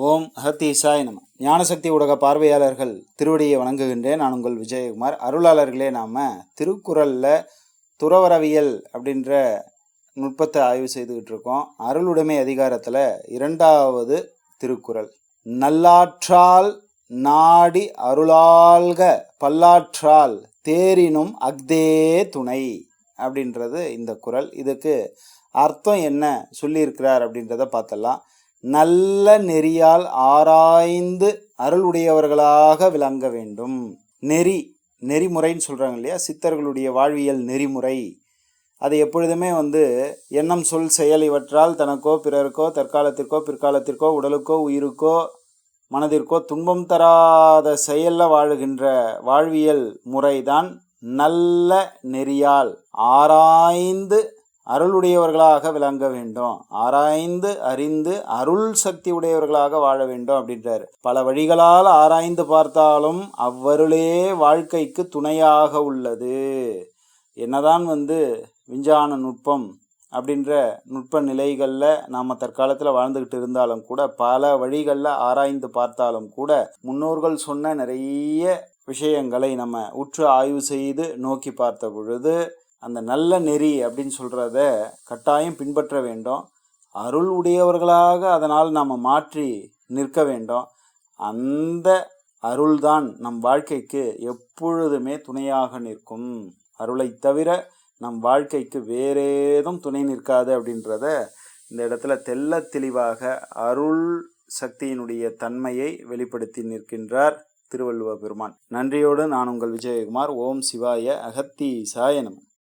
ஓம் அகத்தீசாய நம. ஞானசக்தி ஊடக பார்வையாளர்கள் திருவடியை வணங்குகின்றேன். நான் உங்கள் விஜயகுமார். அருளாளர்களே, நாம் திருக்குறளில் துறவரவியல் அப்படின்ற நுட்பத்தை ஆய்வு செய்துக்கிட்டு இருக்கோம். அருளுடைமை அதிகாரத்தில் 2வது திருக்குறள், நல்லாற்றால் நாடி அருளால்க பல்லாற்றால் தேரினும் அஃதே துணை அப்படின்றது இந்த குறள். இதுக்கு அர்த்தம் என்ன சொல்லியிருக்கிறார் அப்படின்றத பார்த்தலாம். நல்ல நெறியால் ஆராய்ந்து அருளுடையவர்களாக விளங்க வேண்டும். நெறிமுறைன்னு சொல்கிறாங்க இல்லையா, சித்தர்களுடைய வாழ்வியல் நெறிமுறை. அது எப்பொழுதுமே எண்ணம் சொல் செயல் இவற்றால் தனக்கோ பிறருக்கோ தற்காலத்திற்கோ பிற்காலத்திற்கோ உடலுக்கோ உயிருக்கோ மனதிற்கோ துன்பம் தராத செயலில் வாழுகின்ற வாழ்வியல் முறைதான் நல்ல நெறியால் ஆராய்ந்து அருளுடையவர்களாக விளங்க வேண்டும். ஆராய்ந்து அறிந்து அருள் சக்தி உடையவர்களாக வாழ வேண்டும் அப்படின்றார். பல வழிகளால் ஆராய்ந்து பார்த்தாலும் அவ்வருளே வாழ்க்கைக்கு துணையாக உள்ளது. என்னதான் விஞ்ஞான நுட்பம் அப்படின்ற நுட்ப நிலைகளில் நாம் தற்காலத்தில் வாழ்ந்துக்கிட்டு இருந்தாலும் கூட, பல வழிகளில் ஆராய்ந்து பார்த்தாலும் கூட, முன்னோர்கள் சொன்ன நிறைய விஷயங்களை நம்ம உற்று ஆய்வு செய்து நோக்கி பார்த்த பொழுது அந்த நல்ல நெறி அப்படின்னு சொல்கிறத கட்டாயம் பின்பற்ற வேண்டும். அருள் உடையவர்களாக அதனால் நாம் மாற்றி நிற்க வேண்டும். அந்த அருள்தான் நம் வாழ்க்கைக்கு எப்பொழுதுமே துணையாக நிற்கும். அருளை தவிர நம் வாழ்க்கைக்கு வேறேதும் துணை நிற்காது அப்படின்றத இந்த இடத்துல தெள்ள தெளிவாக அருள் சக்தியினுடைய தன்மையை வெளிப்படுத்தி நிற்கின்றார் திருவள்ளுவர் பெருமான். நன்றியோடு நான் உங்கள் விஜயகுமார். ஓம் சிவாய அகத்தீசாய நம.